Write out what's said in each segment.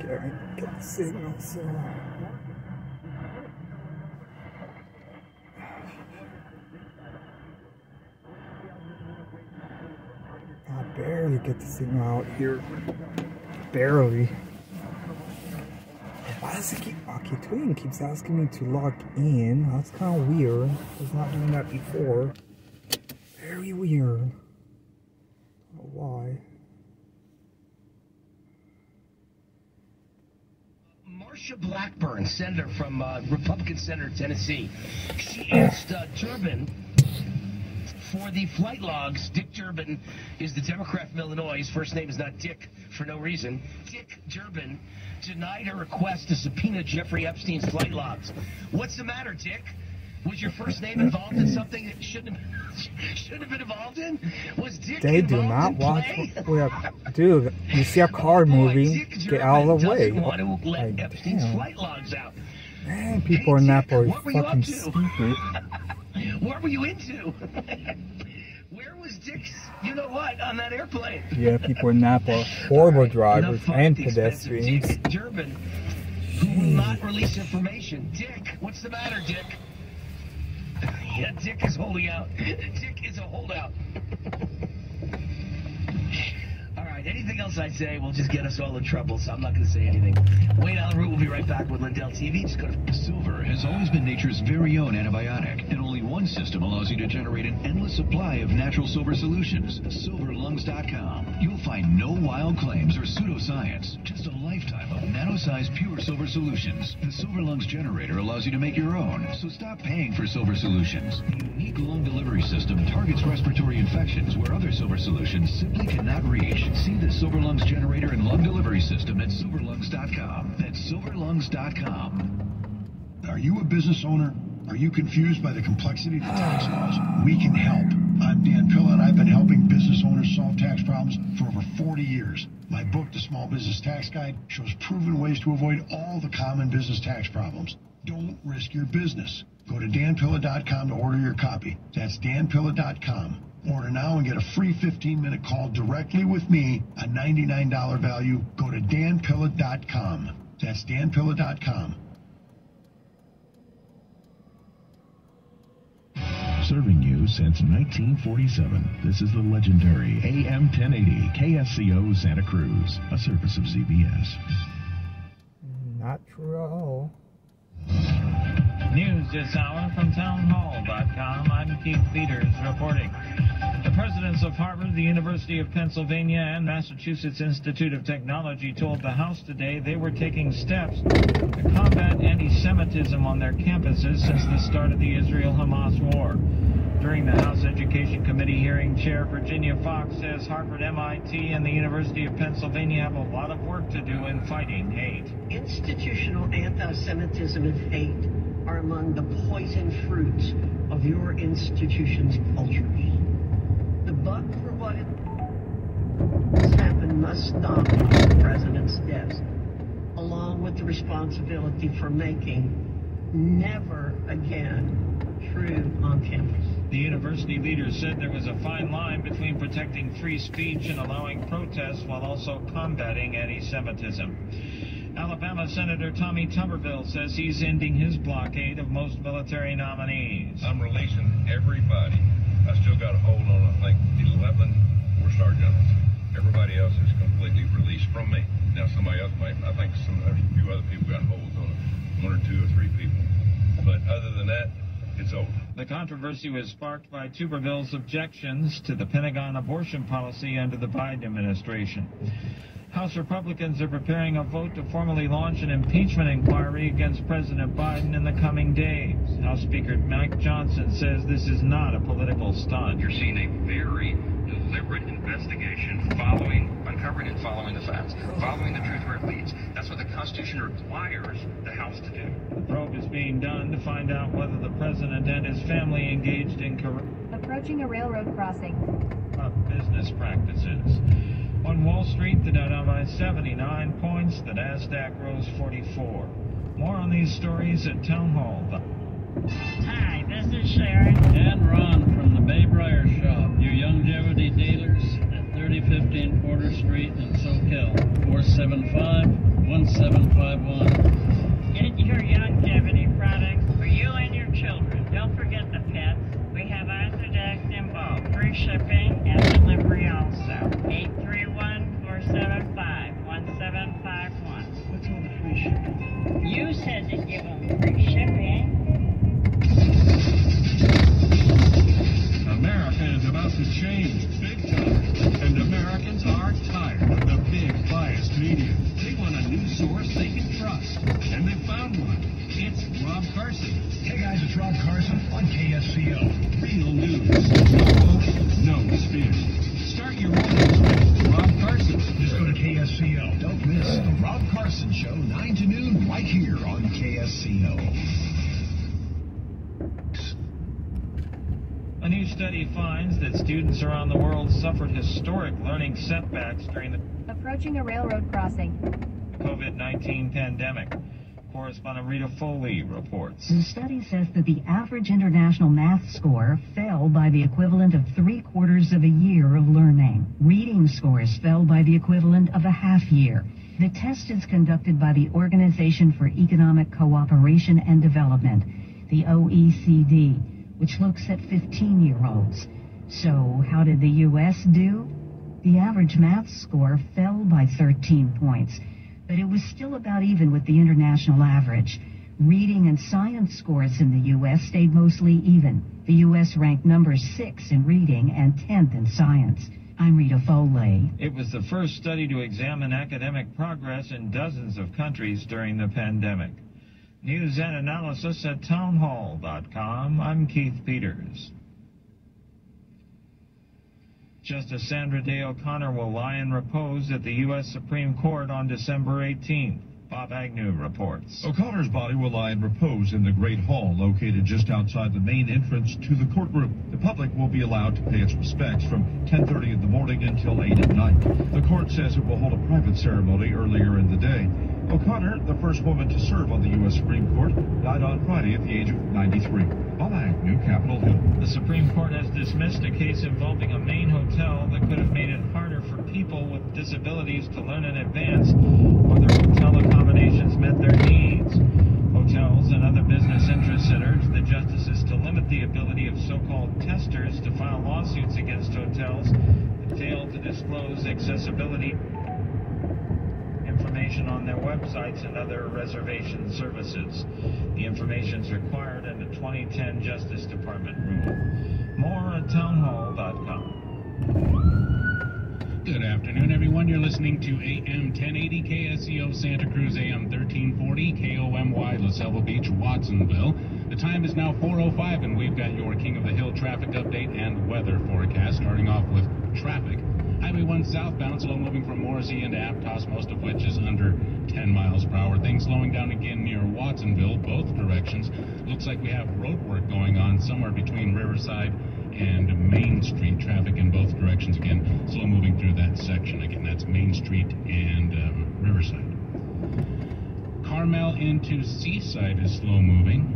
can't get the signal, so... I barely get the signal out here. Barely. Why does it keep... Okay, Twin keeps asking me to log in. That's kind of weird. I was not doing that before. Very weird. I don't know why. Marsha Blackburn, senator from Republican Senator, Tennessee. She asked Durbin for the flight logs. Dick Durbin is the Democrat from Illinois. His first name is not Dick for no reason. Dick Durbin denied her request to subpoena Jeffrey Epstein's flight logs. What's the matter, Dick? Was your first name involved in something that shouldn't have been involved in? Was Dick They involved do not in watch. play? Well, dude, you see a car movie, get out of the way. Doesn't want to let Like, Epstein's damn. flight logs out. Man, people in Napa are What were you fucking up to? stupid. What were you into? Where was Dick's, you know what, on that airplane? Yeah, people in Napa, horrible drivers Enough and fucking expensive pedestrians. Dick Durbin, who will not release information. Dick, what's the matter, Dick? Yeah, Dick is holding out. Dick is a holdout. All right, anything else I say will just get us all in trouble, so I'm not going to say anything. Wayne Allen Root will be right back with Lindell TV. Just go to... Silver has always been nature's very own antibiotic, and only one system allows you to generate an endless supply of natural silver solutions. SilverLungs.com. You'll find no wild claims or pseudoscience, just a lifetime of nano-sized pure silver solutions. The Silver Lungs generator allows you to make your own, so stop paying for silver solutions. The unique lung delivery system targets respiratory infections where other silver solutions simply cannot reach. See the Silver Lungs generator and lung delivery system at SilverLungs.com. That's SilverLungs.com. Are you a business owner? Are you confused by the complexity of the tax laws? We can help. I'm Dan Pilla, and I've been helping business owners solve tax problems for over 40 years. My book, The Small Business Tax Guide, shows proven ways to avoid all the common business tax problems. Don't risk your business. Go to danpilla.com to order your copy. That's danpilla.com. Order now and get a free 15-minute call directly with me, a $99 value. Go to danpilla.com. That's danpilla.com. Serving you since 1947, this is the legendary AM 1080 KSCO Santa Cruz, a service of CBS. Not true at all. News this hour from townhall.com. I'm Keith Peters reporting. The presidents of Harvard, the University of Pennsylvania, and Massachusetts Institute of Technology told the House today they were taking steps to combat anti-Semitism on their campuses since the start of the Israel-Hamas war. During the House Education Committee hearing, Chair Virginia Fox says Harvard, MIT, and the University of Pennsylvania have a lot of work to do in fighting hate. Institutional anti-Semitism and hate are among the poison fruits of your institution's cultures. The buck for what has happened must stop at the president's desk, along with the responsibility for making never again true on campus. The university leaders said there was a fine line between protecting free speech and allowing protests while also combating anti-Semitism. Alabama Senator Tommy Tuberville says he's ending his blockade of most military nominees. I'm releasing everybody. I still got a hold on, I think, 11 four-star generals. Everybody else is completely released from me. Now, somebody else might, I think there's a few other people got holds on it, 1 or 2 or 3 people. But other than that, it's over. The controversy was sparked by Tuberville's objections to the Pentagon abortion policy under the Biden administration. House Republicans are preparing a vote to formally launch an impeachment inquiry against President Biden in the coming days. House Speaker Mike Johnson says this is not a political stunt. You're seeing a very deliberate investigation uncovering and following the facts, following the truth where it leads. That's what the Constitution requires the House to do. The probe is being done to find out whether the president and his family engaged in corrupt approaching a railroad crossing. Business practices. On Wall Street, the Dow down by 79 points, the NASDAQ rose 44. More on these stories at Town Hall. Hi, this is Sharon. And Ron from the Bay Briar Shop, your longevity dealers at 35 15 Porter Street in Soscol, 475-1751. Get your longevity products for you and your children. Don't forget the pets. We have Orthodox involved. Free shipping and delivery also. 831-475-1751. What's all the free shipping? You said to give them free shipping. America is about to change big time, and Americans are tired of the big biased media. They want a news source they can trust, and they found one. It's Rob Carson. Hey guys, it's Rob Carson on KSCO. Real news, no hope, no spin. Start your mornings with Rob Carson. Just go to KSCO. Don't miss the Rob Carson Show, 9 to noon, right here on KSCO. A new study finds that students around the world suffered historic learning setbacks during the Approaching a railroad crossing. COVID-19 pandemic. Correspondent Rita Foley reports. The study says that the average international math score fell by the equivalent of 3/4 of a year of learning. Reading scores fell by the equivalent of a half year. The test is conducted by the Organization for Economic Cooperation and Development, the OECD, which looks at 15-year-olds. So how did the U.S. do? The average math score fell by 13 points, but it was still about even with the international average. Reading and science scores in the U.S. stayed mostly even. The U.S. ranked number 6 in reading and 10th in science. I'm Rita Foley. It was the first study to examine academic progress in dozens of countries during the pandemic. News and analysis at townhall.com. I'm Keith Peters. Justice Sandra Day O'Connor will lie in repose at the U.S. Supreme Court on December 18th. Bob Agnew reports. O'Connor's body will lie in repose in the Great Hall, located just outside the main entrance to the courtroom. The public will be allowed to pay its respects from 10:30 in the morning until 8 at night. The court says it will hold a private ceremony earlier in the day. O'Connor, the first woman to serve on the U.S. Supreme Court, died on Friday at the age of 93. Bob Agnew, Capitol Hill. The Supreme Court has dismissed a case involving a Maine hotel that could have made it harder for people with disabilities to learn in advance whether hotel accommodations met their needs. Hotels and other business interests had urged the justices to limit the ability of so-called testers to file lawsuits against hotels that fail to disclose accessibility information on their websites and other reservation services. The information is required in the 2010 Justice Department rule. More at townhall.com. Good afternoon, everyone. You're listening to AM 1080 KSCO Santa Cruz, AM 1340 KOMY La Selva Beach, Watsonville. The time is now 4:05, and we've got your King of the Hill traffic update and weather forecast, starting off with traffic. Highway 1 southbound, slow moving from Morrissey into Aptos, most of which is under 10 miles per hour. Things slowing down again near Watsonville, both directions. Looks like we have road work going on somewhere between Riverside and Main Street. Traffic in both directions again, slow moving through that section. Again, that's Main Street and Riverside. Carmel into Seaside is slow moving.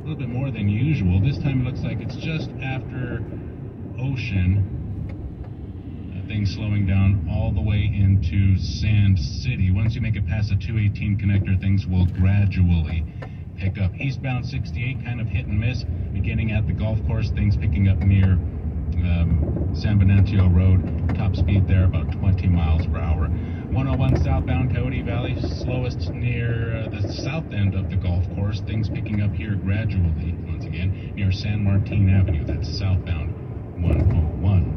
A little bit more than usual. This time it looks like it's just after Ocean. Things slowing down all the way into Sand City. Once you make it past the 218 connector, things will gradually pick up. Eastbound 68, kind of hit and miss. Beginning at the golf course, things picking up near San Venancio Road. Top speed there, about 20 miles per hour. 101 southbound Coyote Valley, slowest near the south end of the golf course. Things picking up here gradually, once again, near San Martin Avenue. That's southbound 101.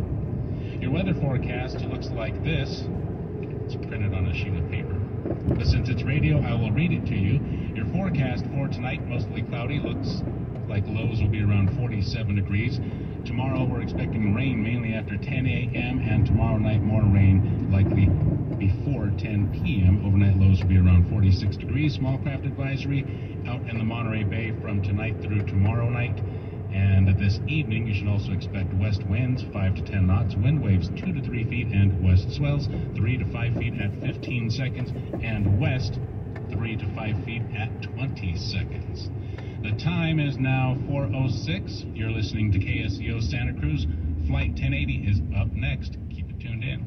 Your weather forecast looks like this. It's printed on a sheet of paper. But since it's radio, I will read it to you. Your forecast for tonight, mostly cloudy. Looks like lows will be around 47 degrees. Tomorrow we're expecting rain mainly after 10 a.m. and tomorrow night more rain likely before 10 p.m. Overnight lows will be around 46 degrees. Small craft advisory out in the Monterey Bay from tonight through tomorrow night. And this evening, you should also expect west winds, 5 to 10 knots, wind waves 2 to 3 feet, and west swells 3 to 5 feet at 15 seconds, and west 3 to 5 feet at 20 seconds. The time is now 4:06. You're listening to KSCO Santa Cruz. Flight 1080 is up next. Keep it tuned in.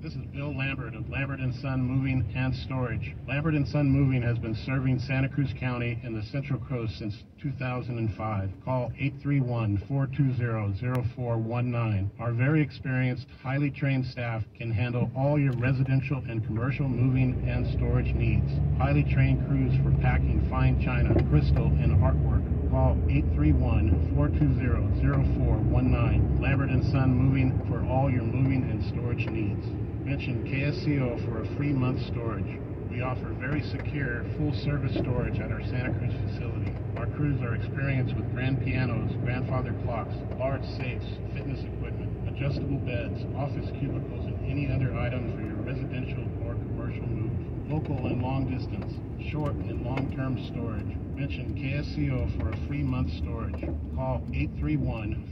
This is Bill Lambert of Lambert & Son Moving and Storage. Lambert & Son Moving has been serving Santa Cruz County and the Central Coast since 2005. Call 831-420-0419. Our very experienced, highly trained staff can handle all your residential and commercial moving and storage needs. Highly trained crews for packing fine china, crystal, and artwork. Call 831-420-0419. Lambert & Son Moving for all your moving and storage needs. Mention KSCO for a free month storage. We offer very secure, full-service storage at our Santa Cruz facility. Our crews are experienced with grand pianos, grandfather clocks, large safes, fitness equipment, adjustable beds, office cubicles, and any other item for your residential or commercial move. Local and long distance, short and long-term storage. Mention KSCO for a free month storage. Call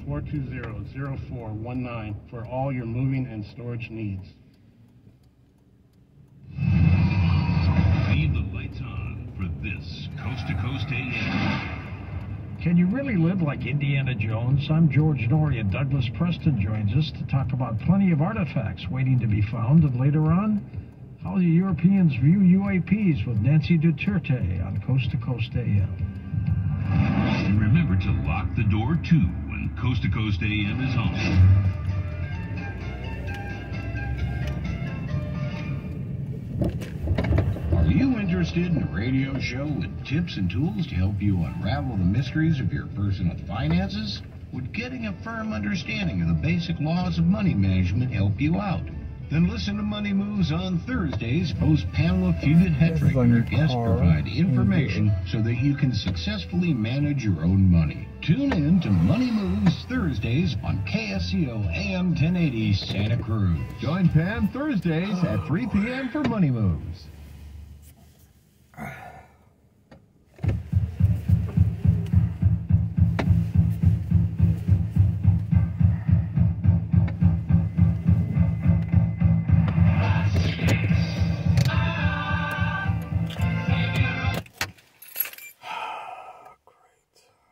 831-420-0419 for all your moving and storage needs. Leave the lights on for this Coast to Coast AM. Can you really live like Indiana Jones? I'm George Norrie, and Douglas Preston joins us to talk about plenty of artifacts waiting to be found, and later on, how the Europeans view UAPs with Nancy Duterte on Coast to Coast AM. And remember to lock the door too when Coast to Coast AM is on. Are you interested in a radio show with tips and tools to help you unravel the mysteries of your personal finances? Would getting a firm understanding of the basic laws of money management help you out? Then listen to Money Moves on Thursdays. Host Pamela Fugit-Hetrick and her guests provide information so that you can successfully manage your own money. Tune in to Money Moves Thursdays on KSCO AM 1080 Santa Cruz. Join Pam Thursdays at 3 p.m. for Money Moves.